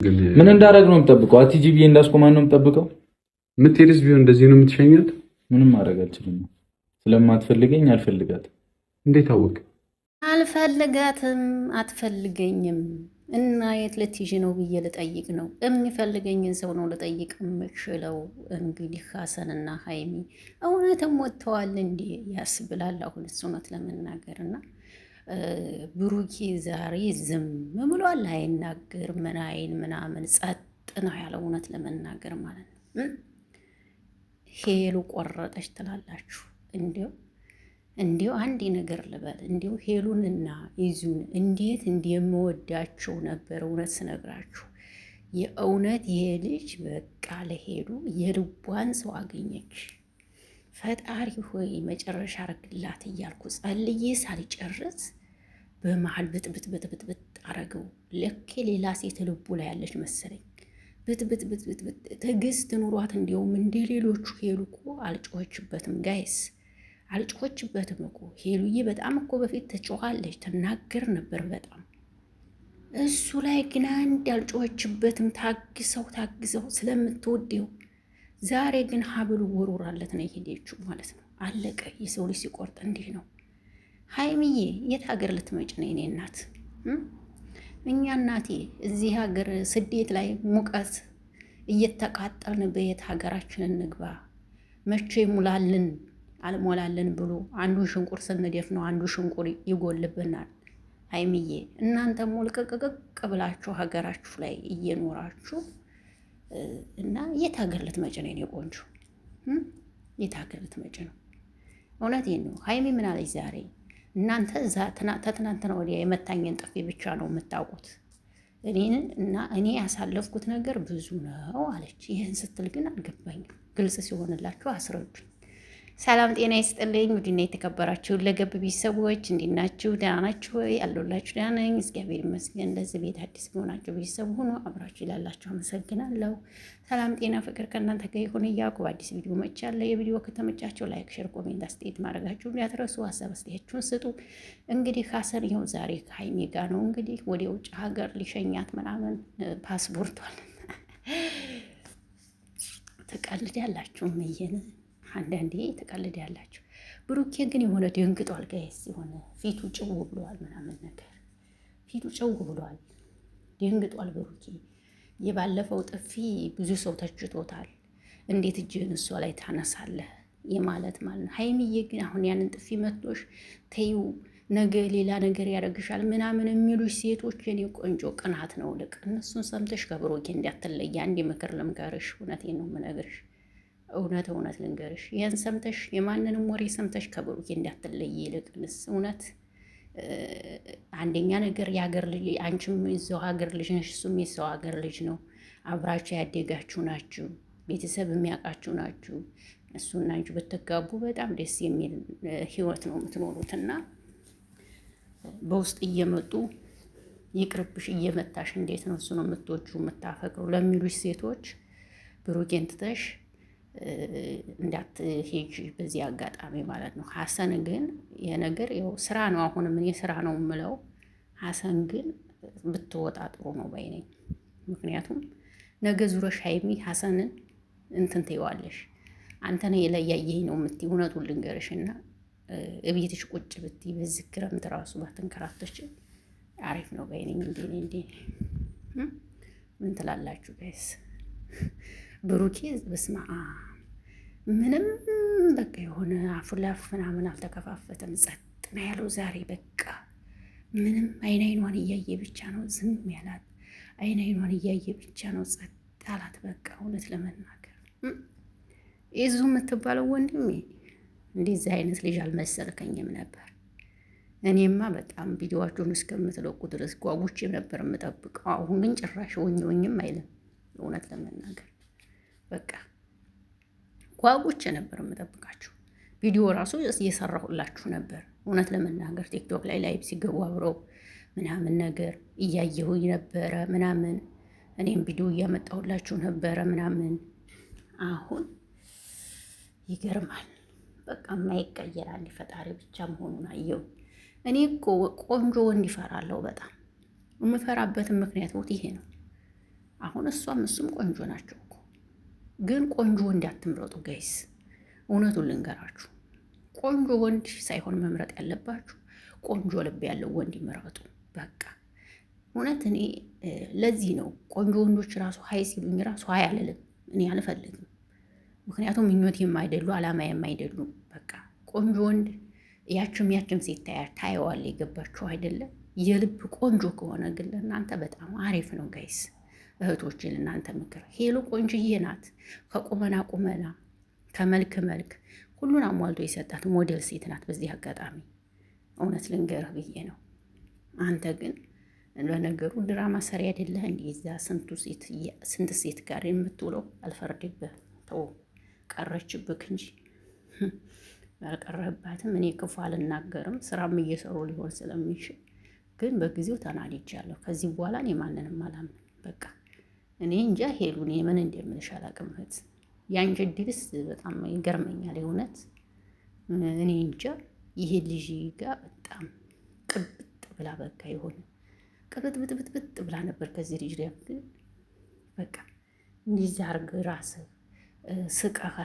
ምን እንዳደረግ ነው የምጠብቀው? አትጂ ብዬ እንዳስቆማን ነው የምጠብቀው? የምትሄድስ ቢሆን እንደዚህ ነው የምትሸኛት? ምንም ማድረግ አልችልም። ስለማትፈልገኝ አልፈልጋትም። እንዴት አወቅ? አልፈልጋትም፣ አትፈልገኝም እና የት ልትይዥ ነው ብዬ ልጠይቅ ነው። የሚፈልገኝን ሰው ነው ልጠይቅ የምችለው። እንግዲህ ሀሰንና ሀይሚ እውነትም ወጥተዋል እንዴ ያስብላል። አሁን እውነት ለመናገር እና ብሩኬ ዛሬ ዝም ብሏል። አይናገር ምን አይን ምናምን ጸጥ ነው ያለው። እውነት ለመናገር ማለት ነው። ሄሉ ቆረጠች ትላላችሁ። እንዲው አንድ ነገር ልበል። እንዲው ሄሉንና ይዙን እንዴት እንደምወዳቸው ነበር እውነት ስነግራችሁ። የእውነት ይሄ ልጅ በቃ ለሄሉ የልቧን ሰው አገኘች። ፈጣሪ ሆይ መጨረሻ አርግላት እያልኩ ጸልዬ ሳልጨርስ በመሀል ብጥብጥ አረገው። ለኬ ሌላ ሴት ልቡ ላይ ያለች መሰለኝ። ብጥብጥ ትዕግስት ኑሯት። እንዲሁም እንደ ሌሎቹ ሄሉ እኮ አልጮኸችበትም ጋይስ፣ አልጮኸችበትም እኮ ሄሉዬ። በጣም እኮ በፊት ትጮኻለች፣ ትናገር ነበር በጣም እሱ ላይ ግን አንድ አልጮኸችበትም። ታግዘው ስለምትወደው። ዛሬ ግን ሀብሉ ወሮራለት ነው የሄደችው ማለት ነው። አለቀ። የሰው ልጅ ሲቆርጥ እንዲህ ነው። ሀይሚዬ የት ሀገር ልትመጭ ነው የኔ እናት? እኛ እናቴ እዚህ ሀገር ስደት ላይ ሙቀት እየተቃጠልን በየት ሀገራችንን እንግባ? መቼ ይሙላልን አልሞላልን ብሎ አንዱን ሽንቁር ስንደፍ ነው አንዱ ሽንቁር ይጎልብናል። ሀይሚዬ እናንተ ሙልቅቅቅቅ ብላችሁ ሀገራችሁ ላይ እየኖራችሁ እና የት ሀገር ልትመጭ ነው የኔ ቆንጆ? የት ሀገር ልትመጭ ነው? እውነቴን ነው። ሀይሚ ምን አለች ዛሬ? እናንተ ተትናንትና ወዲያ የመታኝን ጥፊ ብቻ ነው የምታውቁት። እኔ ያሳለፍኩት ነገር ብዙ ነው አለች። ይህን ስትል ግን አልገባኝም። ግልጽ ሲሆንላችሁ አስረዱኝ። ሰላም ጤና ይስጥልኝ። ውድና የተከበራችሁ ለገብ ቤተሰቦች እንዴት ናችሁ? ደህና ናችሁ ወይ? አለሁላችሁ። ደህና ነኝ እግዚአብሔር ይመስገን። ለዚህ ቤት አዲስ ከሆናችሁ ቤተሰብ ሆኖ አብራችሁ ይላላችሁ አመሰግናለሁ። ሰላም ጤና ፍቅር ከእናንተ ጋር ይሁን እያልኩ በአዲስ ቪዲዮ መጥቻለሁ። የቪዲዮ ከተመቻችሁ ላይክ፣ ሼር፣ ኮሜንት አስተያየት ማድረጋችሁ እንዳትረሱ። ሀሳብ አስተያየታችሁን ስጡ። እንግዲህ ሀሰን ይኸው ዛሬ ከሀይሚ ጋር ነው እንግዲህ ወደ ውጭ ሀገር ሊሸኛት ምናምን ፓስፖርቷል። ትቀልዳላችሁ ምየን አንዳንዴ ተቀልድ ያላችሁ። ብሩኬ ግን የሆነ ደንግጧል ጋይስ። የሆነ ፊቱ ጭው ብሏል ምናምን ነገር ፊቱ ጭው ብሏል፣ ደንግጧል ብሩኬ። የባለፈው ጥፊ ብዙ ሰው ተችቶታል። እንዴት እጅህን እሷ ላይ ታነሳለህ የማለት ማለት ነው። ሀይሚዬ ግን አሁን ያንን ጥፊ መቶሽ ተይው ነገ ሌላ ነገር ያደርግሻል ምናምን የሚሉሽ ሴቶች የኔ ቆንጆ ቅናት ነው። ልቅ እነሱን ሰምተሽ ከብሩኬ እንዳትለይ። አንድ ምክር ልምከርሽ፣ እውነቴን ነው የምነግርሽ። እውነት ልንገርሽ፣ ይህን ሰምተሽ የማንንም ወሬ ሰምተሽ ከብሩኬ እንዳትለይ። ይልቅንስ እውነት አንደኛ ነገር የሀገር ልጅ፣ አንቺም የሰው ሀገር ልጅ ነሽ፣ እሱም የሰው ሀገር ልጅ ነው። አብራችሁ ያደጋችሁ ናችሁ፣ ቤተሰብ የሚያውቃችሁ ናችሁ። እሱና አንቺ ብትጋቡ በጣም ደስ የሚል ህይወት ነው የምትኖሩትና በውስጥ እየመጡ ይቅርብሽ እየመታሽ እንዴት ነው እሱ ነው የምትወጂው የምታፈቅሩ ለሚሉሽ ሴቶች ብሩኬን ትተሽ እንዳትሄጂ በዚህ አጋጣሚ ማለት ነው። ሀሰን ግን የነገር ያው ስራ ነው። አሁንም እኔ ስራ ነው የምለው። ሀሰን ግን ብትወጣ ጥሩ ነው ባይ ነኝ። ምክንያቱም ነገ ዙረሽ ሀይሚ ሀሰንን እንትን ትይዋለሽ። አንተ ነው የለያየኝ ነው የምትይ። እውነቱን ልንገርሽና እቤትሽ ቁጭ ብትይ በዚህ ክረምት ራሱ ባትንከራተች አሪፍ ነው ባይ ነኝ። እንዴ ምን ትላላችሁ ጋይስ? ብሩኬ በስማ ምንም በቃ የሆነ አፉላፍ ምናምን አልተከፋፈተም። ጸጥ ነው ያለው ዛሬ። በቃ ምንም አይኗን እያየ ብቻ ነው ዝም ያላት። አይኗን እያየ ብቻ ነው ጸጥ አላት። በቃ እውነት ለመናገር ይዙ የምትባለው ወንድሜ እንደዚህ አይነት ልጅ አልመሰልከኝም ነበር። እኔማ በጣም ቪዲዮዋችሁን እስከምትለቁ ድረስ ጓጉቼ ነበር የምጠብቀው። አሁን ግን ጭራሽ ወኝም አይልም እውነት ለመናገር በቃ ጓጉቼ ነበር የምጠብቃችሁ። ቪዲዮ ራሱ እየሰራሁላችሁ ነበር እውነት ለመናገር። ቲክቶክ ላይ ላይቭ ሲገቡ አብረው ምናምን ነገር እያየሁኝ ነበረ ምናምን። እኔም ቪዲዮ እያመጣሁላችሁ ነበረ ምናምን። አሁን ይገርማል። በቃ የማይቀየራል ፈጣሪ ብቻ መሆኑን አየሁ። እኔ እኮ ቆንጆ ወንድ ይፈራለሁ በጣም። የምፈራበትን ምክንያት ይሄ ነው። አሁን እሷም እሱም ቆንጆ ናቸው እኮ ግን ቆንጆ ወንድ አትምረጡ ጋይስ። እውነቱን ልንገራችሁ፣ ቆንጆ ወንድ ሳይሆን መምረጥ ያለባችሁ ቆንጆ ልብ ያለው ወንድ ይምረጡ። በቃ እውነት እኔ ለዚህ ነው ቆንጆ ወንዶች ራሱ ሀይ ሲሉኝ ራሱ ሀይ አልልም። እኔ አልፈልግም። ምክንያቱም ምኞት የማይደሉ አላማ የማይደሉ በቃ ቆንጆ ወንድ ያችም ሴት ታየዋል። የገባችሁ አይደለም? የልብ ቆንጆ ከሆነ ግን ለእናንተ በጣም አሪፍ ነው ጋይስ። እህቶች ለእናንተ ምክር፣ ሄሉ ቆንጅዬ ናት። ከቁመና ቁመና፣ ከመልክ መልክ ሁሉን አሟልቶ የሰጣት ሞዴል ሴት ናት። በዚህ አጋጣሚ እውነት ልንገርህ ብዬ ነው። አንተ ግን ለነገሩ ድራማ ሰሪ አይደለህ እንዴ? እዛ ስንት ሴት ጋር የምትውለው አልፈርድብህ። ተው ቀረችብክ እንጂ ያልቀረህባትም። እኔ ክፉ አልናገርም፣ ስራም እየሰሩ ሊሆን ስለሚችል ግን በጊዜው ተናድጃለሁ። ከዚህ በኋላ እኔ ማንንም አላምንም። በቃ እኔ እንጃ ሄሉ፣ እኔ ምን እንደምልሽ አላውቅም። እህት የአንቺ እድልስ በጣም ይገርመኛል። የእውነት እኔ እንጃ ይሄ ልጅ ጋር በጣም ቅብጥ ብላ በቃ የሆነ ቅብጥብጥብጥ ብላ ነበር። ከዚህ ልጅ ላይ ግን በቃ እንዲህ አርግ ራስህ ስቀህ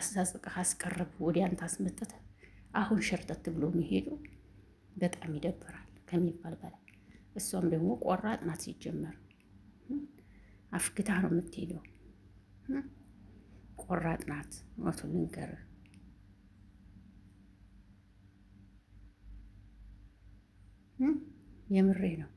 አስቀረብ ወዲያን ታስመጠተ አሁን ሸርተት ብሎ የሚሄዱ በጣም ይደብራል ከሚባል በላይ። እሷም ደግሞ ቆራጥ ናት። ሲጀመር አፍግታ ነው የምትሄደው። ቆራጥ ናት። እውነቱን ልንገርህ የምሬ ነው።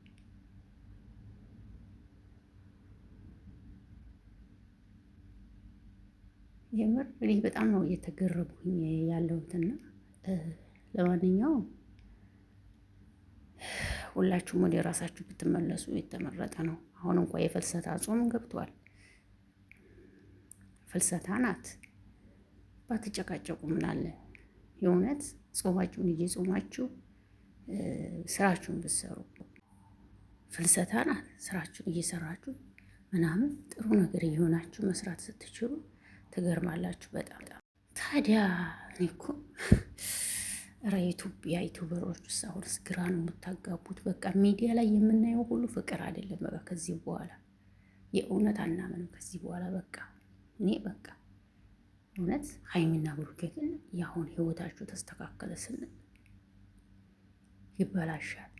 የምር እኔ በጣም ነው እየተገረምኩኝ ያለሁትና ለማንኛውም ሁላችሁም ወደ ራሳችሁ ብትመለሱ የተመረጠ ነው። አሁን እንኳ የፍልሰታ ጾም ገብቷል። ፍልሰታ ናት። ባትጨቃጨቁ ምናለ የእውነት ጾማችሁን እየጾማችሁ ስራችሁን ብትሰሩ። ፍልሰታ ናት። ስራችሁን እየሰራችሁ ምናምን ጥሩ ነገር እየሆናችሁ መስራት ስትችሉ ትገርማላችሁ በጣም። ታዲያ እኔ እኮ ኢትዮጵያ ዩቱበሮች ውስጥ አሁንስ ግራ ነው የምታጋቡት። በቃ ሚዲያ ላይ የምናየው ሁሉ ፍቅር አይደለም። በቃ ከዚህ በኋላ የእውነት አናምንም። ከዚህ በኋላ በቃ እኔ በቃ እውነት ሀይሚና ብሩኬ ግን የአሁን ህይወታችሁ ተስተካከለ ስንል ይበላሻል።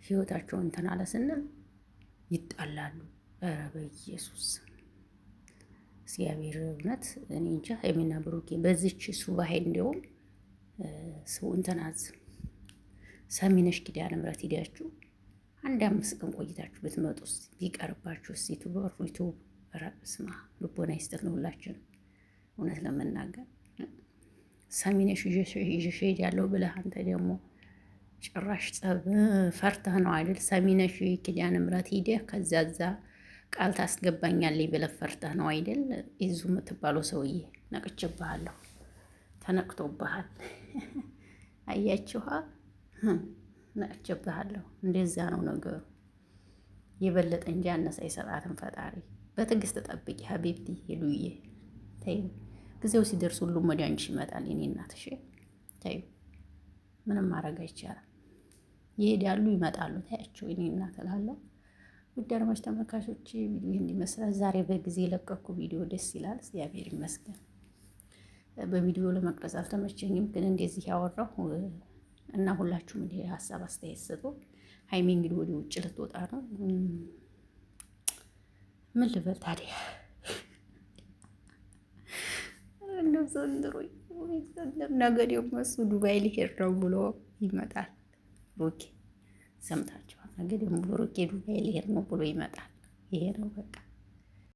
ህይወታቸው እንትን አለ ስንል ይጣላሉ። ኧረ በኢየሱስ እግዚአብሔር እውነት እኔ እንጃ። ሀይሚና ብሩኬ በዚች ሱባሄ እንዲያውም ሰው እንትናዝ ሰሚነሽ ኪዳነ ምሕረት ሂዳችሁ 1-5 ቀን ቆይታችሁ ብትመጡስ ቢቀርባችሁ ስ ዩቱብ ረስማ ልቦና ይስጥር ነው ሁላችንም። እውነት ለመናገር ሰሚነሽ ይዤሽ ሄዳለሁ ብለህ አንተ ደግሞ ጭራሽ ጸብ ፈርተህ ነው አይደል? ሰሚነሽ ኪዳነ ምሕረት ሂደህ ከዛዛ ቃል ታስገባኛለህ ብለህ ፈርተህ ነው አይደል? ይዙ የምትባለው ሰውዬ ነቅቼብሃለሁ። ተነቅቶብሃል። አያችኋ? ነቅቼብሃለሁ። እንደዛ ነው ነገሩ። የበለጠ እንጂ አነሳ አይሰጣትም ፈጣሪ። በትዕግስት ጠብቂ ሀቢብቲ ሄሉዬ። ተይው፣ ጊዜው ሲደርስ ሁሉም ወደ አንቺ ይመጣል። የኔ እናት እሺ፣ ተይው፣ ምንም ማድረግ አይቻልም። ይሄዳሉ ይመጣሉ። ታያቸው የኔ እናት እላለሁ። ውድ አድማጭ ተመልካቾች ቪዲዮ እንዲመስላል ዛሬ በጊዜ የለቀኩ ቪዲዮ ደስ ይላል። እግዚአብሔር ይመስገን። በቪዲዮ ለመቅረጽ አልተመቸኝም፣ ግን እንደዚህ ያወራሁ እና ሁላችሁም እንደ ሀሳብ አስተያየት ሰጡ። ሀይሚ እንግዲህ ወደ ውጭ ልትወጣ ነው። ምን ልበል ታዲያ? እንደው ዘንድሮ ነገ ደግሞ እሱ ዱባይ ሊሄድ ነው ብሎ ይመጣል። ብሩኬ ሰምታችኋል። ነገ ደግሞ ብሩኬ ዱባይ ሊሄድ ነው ብሎ ይመጣል። ይሄ ነው በቃ።